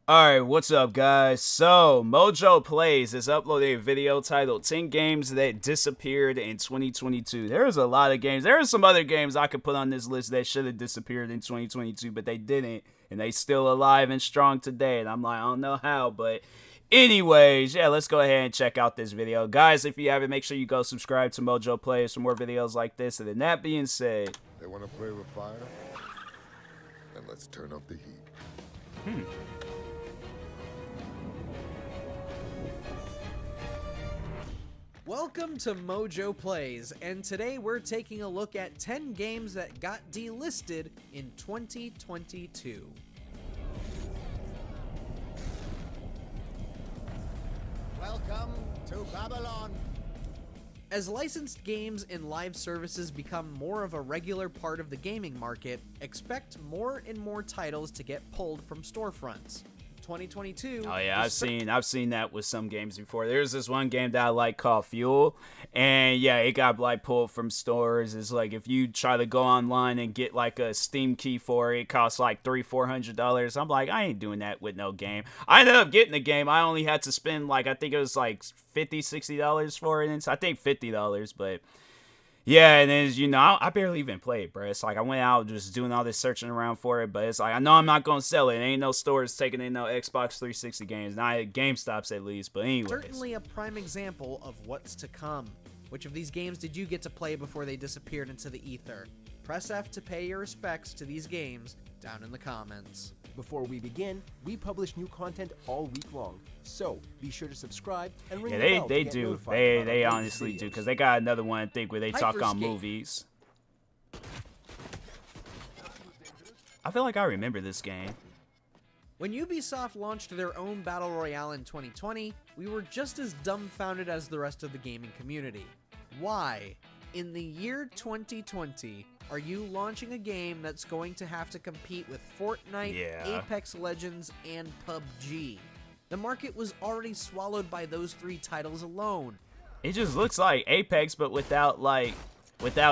Alright, what's up guys? So, Mojo Plays has uploaded a video titled 10 games that disappeared in 2022. There's a lot of games. There are some other games I could put on this list that should have disappeared in 2022, but they didn't. And they still alive and strong today. And I'm like, I don't know how, but anyways, yeah, let's go ahead and check out this video. Guys, if you haven't, make sure you go subscribe to Mojo Plays for more videos like this. And then that being said, They want to play with fire? Then let's turn up the heat. Welcome to Mojo Plays, and today we're taking a look at 10 games that got delisted in 2022. Welcome to Babylon. As licensed games and live services become more of a regular part of the gaming market, expect more and more titles to get pulled from storefronts. 2022. Oh yeah, I've seen that with some games before. There's this one game that I like called Fuel, and yeah, it got like pulled from stores. It's like if you try to go online and get like a Steam key for it, it costs like $300-400. I'm like, I ain't doing that with no game. I ended up getting the game. I only had to spend like, I think it was like $50-60 for it. And I think $50, but yeah, and then, you know, I barely even played, bro. It's like I went out just doing all this searching around for it, but it's like I know I'm not going to sell it. Ain't no stores taking in no Xbox 360 games. Not at GameStops, at least, but anyways. Certainly a prime example of what's to come. Which of these games did you get to play before they disappeared into the ether? Press F to pay your respects to these games down in the comments. Before we begin, we publish new content all week long, so be sure to subscribe and ring the Yeah, bell they to get do. notified about They our latest honestly do, videos. because they got another one, I think, where they talk on Hyperscape. movies. I feel like I remember this game. When Ubisoft launched their own Battle Royale in 2020, we were just as dumbfounded as the rest of the gaming community. Why, in the year 2020, are you launching a game that's going to have to compete with Fortnite, Yeah. Apex Legends, and PUBG? The market was already swallowed by those three titles alone. It just looks like Apex, but without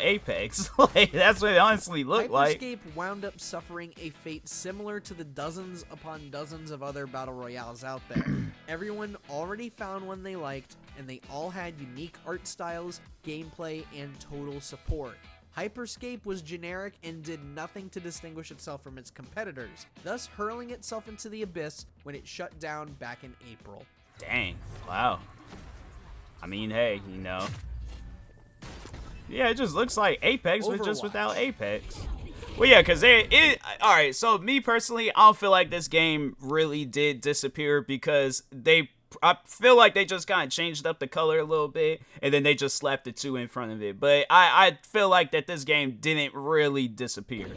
Apex. Like, that's what it honestly looked like. Hyperscape wound up suffering a fate similar to the dozens upon dozens of other battle royales out there. Everyone already found one they liked, and they all had unique art styles, gameplay, and total support. Hyperscape was generic and did nothing to distinguish itself from its competitors, thus hurling itself into the abyss when it shut down back in April. Dang. Wow. I mean, hey, you know. Yeah, it just looks like Apex, but just Overwatch. without Apex. Well, yeah, because alright, so me personally, I don't feel like this game really did disappear because I feel like they just kind of changed up the color a little bit, and then they just slapped the 2 in front of it. But I feel like that this game didn't really disappear.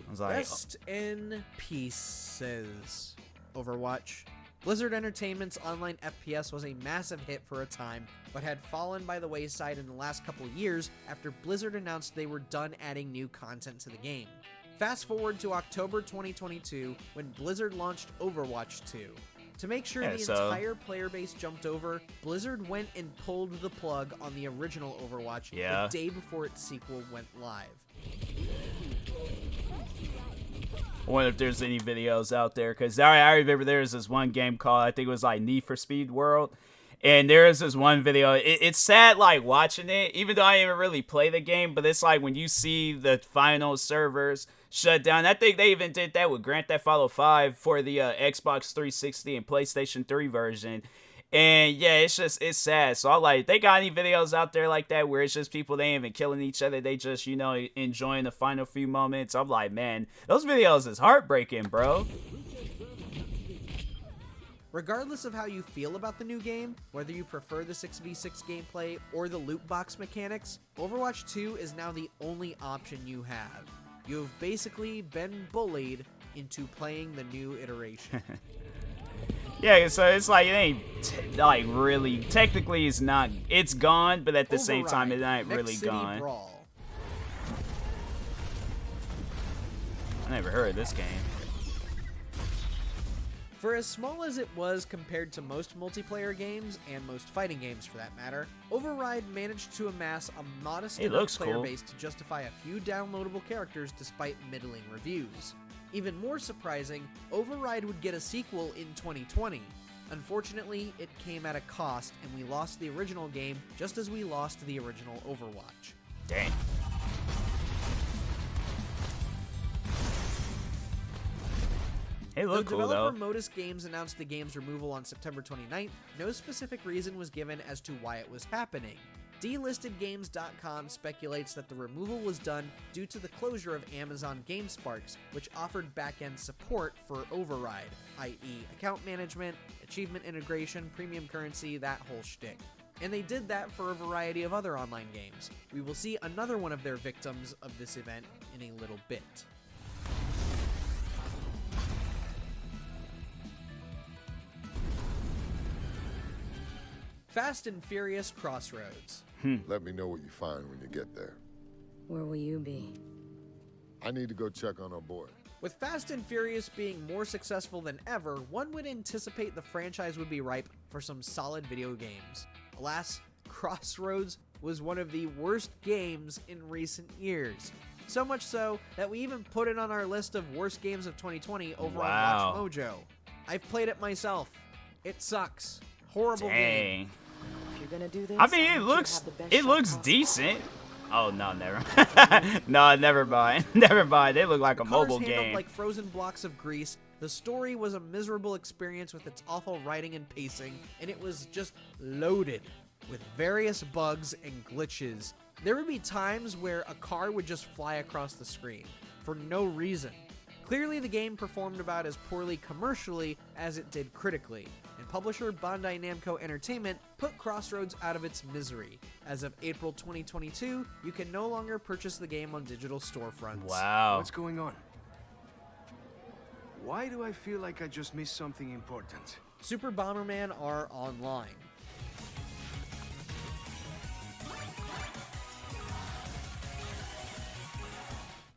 I was like, Rest in pieces. Overwatch. Blizzard Entertainment's online FPS was a massive hit for a time, but had fallen by the wayside in the last couple years after Blizzard announced they were done adding new content to the game. Fast forward to October 2022, when Blizzard launched Overwatch 2. To make sure the entire player base jumped over, Blizzard went and pulled the plug on the original Overwatch the day before its sequel went live. I wonder if there's any videos out there, because I remember there was this one game called, I think it was like Need for Speed World, and there is this one video. It's sad like watching it, even though I didn't really play the game, but it's like when you see the final servers shut down. I think they even did that with Grand Theft Auto 5 for the Xbox 360 and PlayStation 3 version. And yeah, it's sad. So I like, they got any videos out there like that where it's just people, they ain't even killing each other, they just, you know, enjoying the final few moments. I'm like, man, those videos is heartbreaking, bro. Regardless of how you feel about the new game, whether you prefer the 6v6 gameplay or the loot box mechanics, Overwatch 2 is now the only option you have. You have basically been bullied into playing the new iteration. Yeah, so it's like, it ain't, like, really, technically it's not, it's gone, but at the same time, it ain't really Next City gone. Brawl. I never heard of this game. For as small as it was compared to most multiplayer games, and most fighting games for that matter, Override managed to amass a modest enough player base to justify a few downloadable characters despite middling reviews. Even more surprising, Override would get a sequel in 2020. Unfortunately, it came at a cost, and we lost the original game just as we lost the original Overwatch. Dang. Hey, Though look cool though. developer Modus Games announced the game's removal on September 29th, no specific reason was given as to why it was happening. DelistedGames.com speculates that the removal was done due to the closure of Amazon GameSparks, which offered back-end support for Override, i.e. account management, achievement integration, premium currency, that whole shtick. And they did that for a variety of other online games. We will see another one of their victims of this event in a little bit. Fast and Furious Crossroads. Let me know what you find when you get there. Where will you be? I need to go check on our boy. With Fast and Furious being more successful than ever, one would anticipate the franchise would be ripe for some solid video games. Alas, Crossroads was one of the worst games in recent years. So much so that we even put it on our list of worst games of 2020 over on Watch Mojo. I've played it myself. It sucks. Horrible game. If you're gonna do this, I mean, it looks decent. Oh no, never. No, never mind. Never mind. They look like a mobile handled game. like frozen blocks of grease. The story was a miserable experience with its awful writing and pacing, and it was just loaded with various bugs and glitches. There would be times where a car would just fly across the screen for no reason. Clearly, the game performed about as poorly commercially as it did critically, and publisher Bandai Namco Entertainment put Crossroads out of its misery. As of April 2022, you can no longer purchase the game on digital storefronts. Wow. What's going on? Why do I feel like I just missed something important? Super Bomberman R Online.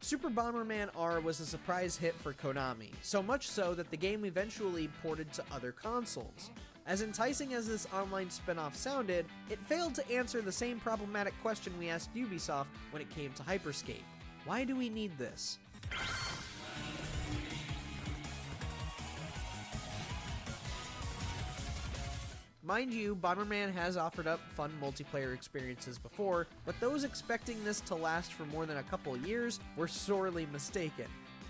Super Bomberman R was a surprise hit for Konami, so much so that the game eventually ported to other consoles. As enticing as this online spin-off sounded, it failed to answer the same problematic question we asked Ubisoft when it came to Hyperscape. Why do we need this? Mind you, Bomberman has offered up fun multiplayer experiences before, but those expecting this to last for more than a couple years were sorely mistaken.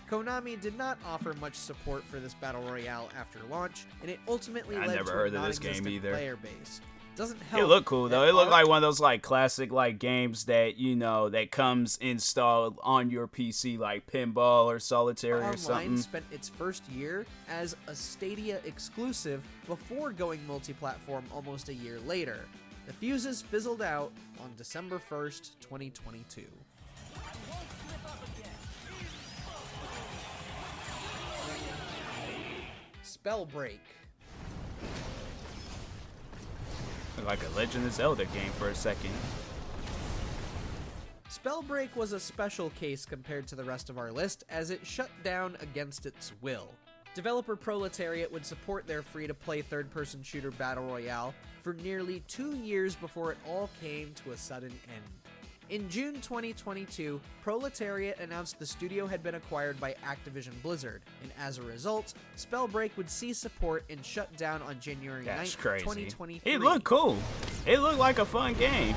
Konami did not offer much support for this battle royale after launch, and it ultimately led never to heard a of this game non-existent either. player base. Doesn't help. It looked cool though. that It looked Ark- like one of those like classic like games that that comes installed on your PC like pinball or solitaire or Online something. spent its first year as a Stadia exclusive before going multi-platform almost a year later. The fuses fizzled out on December 1st, 2022. Spellbreak. Looked like a Legend of Zelda game for a second. Spellbreak was a special case compared to the rest of our list, as it shut down against its will. Developer Proletariat would support their free-to-play third-person shooter battle royale for nearly 2 years before it all came to a sudden end. In June 2022, Proletariat announced the studio had been acquired by Activision Blizzard, and as a result, Spellbreak would cease support and shut down on January 9th, That's crazy. 2023. It looked cool. It looked like a fun game.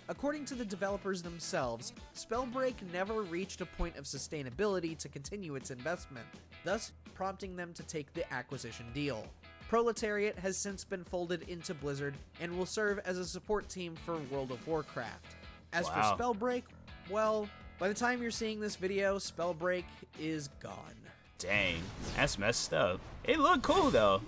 According to the developers themselves, Spellbreak never reached a point of sustainability to continue its investment, thus prompting them to take the acquisition deal. Proletariat has since been folded into Blizzard and will serve as a support team for World of Warcraft. As Wow. for Spellbreak, well, by the time you're seeing this video, Spellbreak is gone. Dang, that's messed up. It looked cool though.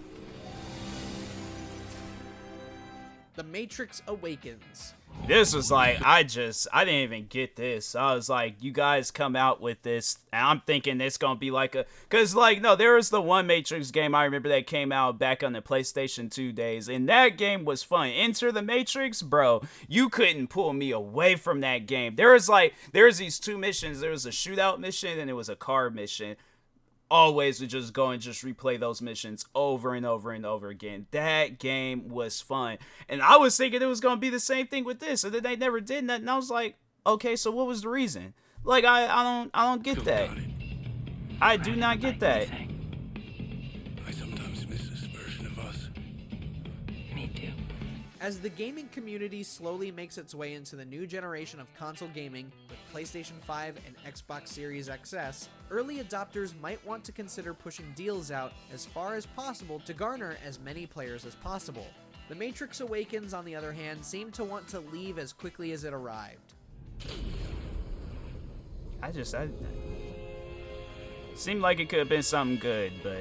The Matrix Awakens. This was like, I didn't even get this. I was like, you guys come out with this, and I'm thinking it's gonna be like cause like, no, there was the one Matrix game I remember that came out back on the PlayStation 2 days, and that game was fun. Enter the Matrix, bro, you couldn't pull me away from that game. There was these two missions. There was a shootout mission, and it was a car mission. Always would just go and just replay those missions over and over and over again. That game was fun. And I was thinking it was going to be the same thing with this. And then they never did that. And I was like, okay, so what was the reason? Like, I don't get that. I do not get that. I sometimes miss this version of us. Me too. As the gaming community slowly makes its way into the new generation of console gaming with PlayStation 5 and Xbox Series XS, early adopters might want to consider pushing deals out as far as possible to garner as many players as possible. The Matrix Awakens, on the other hand, seemed to want to leave as quickly as it arrived. I seemed like it could have been something good, but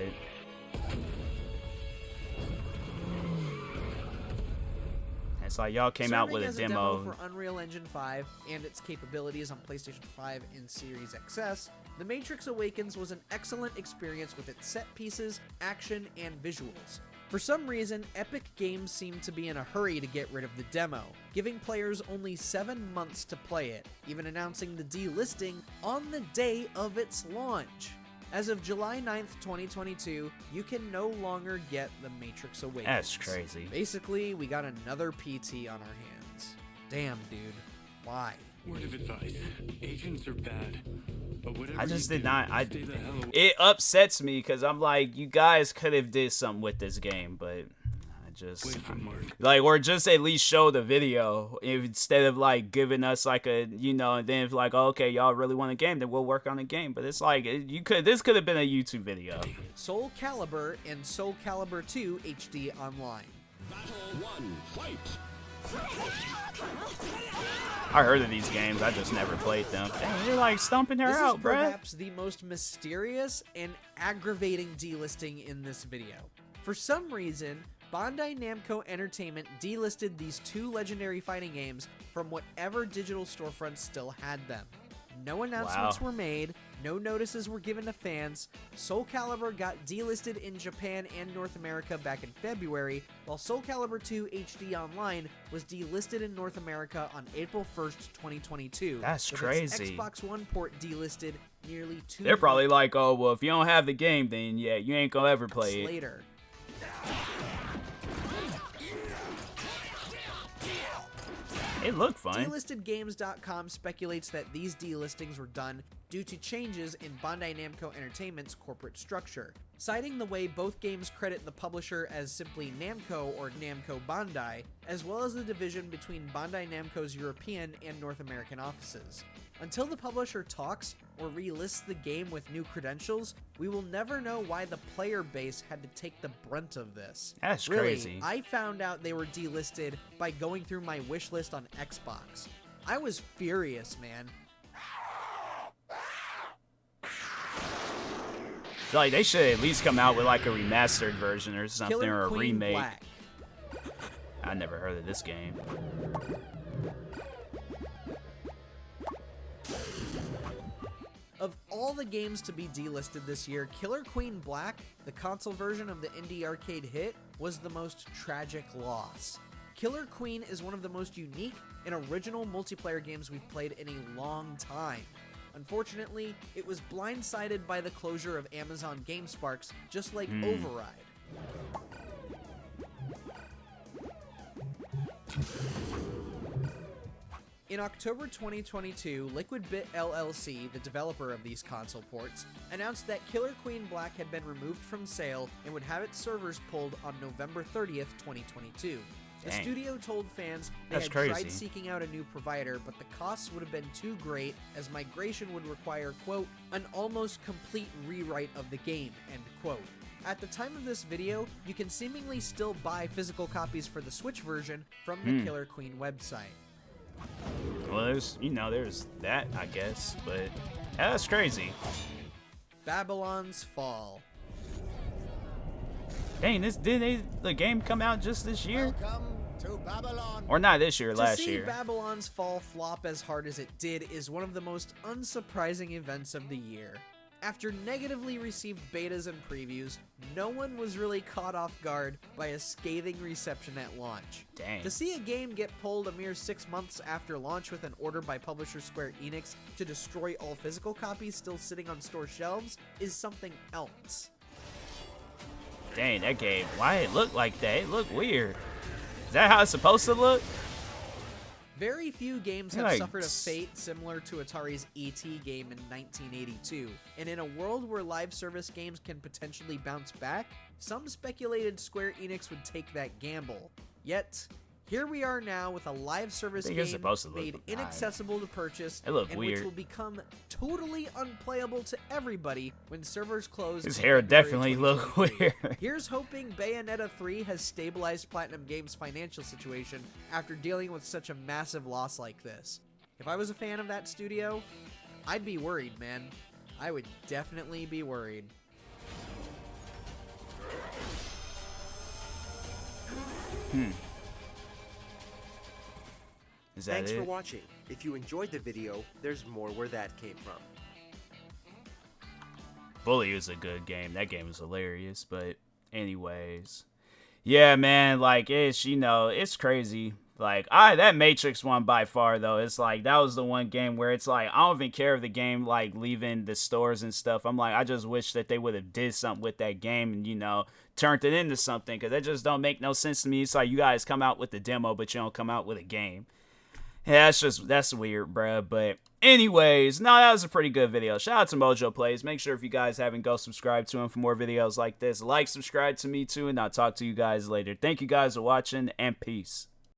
it's like y'all came out with a demo for Unreal Engine 5 and its capabilities on PlayStation 5 and Series XS. The Matrix Awakens was an excellent experience with its set pieces, action, and visuals. For some reason, Epic Games seemed to be in a hurry to get rid of the demo, giving players only 7 months to play it, even announcing the delisting on the day of its launch. As of July 9th, 2022, you can no longer get The Matrix Awakens. That's crazy. Basically, we got another PT on our hands. Damn, dude. Why? Word of advice. Agents are bad. But whatever I just you did do, not. stay the hell away. It upsets me because I'm like, you guys could have did something with this game, but Away from Mark. like, or just at least show the video instead of like giving us like a, and then if like, oh, okay, y'all really want a game, then we'll work on a game. But it's like, this could have been a YouTube video. Soul Calibur and Soul Calibur 2 HD Online. I heard of these games, I just never played them. Dang, you're like stumping her This out, is bruh. perhaps the most mysterious and aggravating delisting in this video. For some reason, Bandai Namco Entertainment delisted these two legendary fighting games from whatever digital storefront still had them. No announcements were made, no notices were given to fans. Soul Calibur got delisted in Japan and North America back in February, while Soul Calibur 2 HD Online was delisted in North America on April 1st, 2022. That's with crazy. its Xbox One port delisted nearly 2 They're probably months like, oh, well, if you don't have the game, then yeah, you ain't gonna ever play it. later. It looked fun. DelistedGames.com speculates that these delistings were done due to changes in Bandai Namco Entertainment's corporate structure, citing the way both games credit the publisher as simply Namco or Namco Bandai, as well as the division between Bandai Namco's European and North American offices. Until the publisher talks or relists the game with new credentials, we will never know why the player base had to take the brunt of this. That's Really, crazy. I found out they were delisted by going through my wish list on Xbox. I was furious, man. Like, they should at least come out with like a remastered version or something, Killer or a Queen remake. Black. I never heard of this game. Of all the games to be delisted this year, Killer Queen Black, the console version of the indie arcade hit, was the most tragic loss. Killer Queen is one of the most unique and original multiplayer games we've played in a long time. Unfortunately, it was blindsided by the closure of Amazon GameSparks, just like Override. In October 2022, Liquid Bit LLC, the developer of these console ports, announced that Killer Queen Black had been removed from sale and would have its servers pulled on November 30th, 2022. The Dang. studio told fans they That's had crazy. tried seeking out a new provider, but the costs would have been too great as migration would require, quote, an almost complete rewrite of the game, end quote. At the time of this video, you can seemingly still buy physical copies for the Switch version from the Killer Queen website. Well, there's that, I guess, but that's crazy. Babylon's Fall. Dang, the game come out just this year? Welcome to Babylon. Or not this year, To last see year. Babylon's Fall flop as hard as it did is one of the most unsurprising events of the year. After negatively received betas and previews, no one was really caught off guard by a scathing reception at launch. Dang. To see a game get pulled a mere 6 months after launch with an order by publisher Square Enix to destroy all physical copies still sitting on store shelves is something else. Dang, that game. Why it look like that? It look weird. Is that how it's supposed to look? Very few games have Yikes. suffered a fate similar to Atari's E.T. game in 1982, and in a world where live service games can potentially bounce back, some speculated Square Enix would take that gamble. Yet, here we are now with a live service I think game it's supposed to look made nice. inaccessible to purchase, It look and weird. which will become totally unplayable to everybody when servers close. His in hair February definitely look 2023. weird. Here's hoping Bayonetta 3 has stabilized Platinum Games' financial situation after dealing with such a massive loss like this. If I was a fan of that studio, I'd be worried, man. I would definitely be worried. Is that Thanks it? for watching. If you enjoyed the video, there's more where that came from. Bully was a good game. That game was hilarious. But anyways, yeah, man, like it's, you know, it's crazy. Like that Matrix one by far though, it's like that was the one game where it's like I don't even care if the game like leaving the stores and stuff. I'm like, I just wish that they would have did something with that game and, you know, turned it into something, because it just don't make no sense to me. It's like you guys come out with the demo but you don't come out with a game. Yeah, that's weird, bruh. But anyways, no, that was a pretty good video. Shout out to Mojo Plays. Make sure if you guys haven't, go subscribe to him for more videos like this. Like, subscribe to me too, and I'll talk to you guys later. Thank you guys for watching, and peace.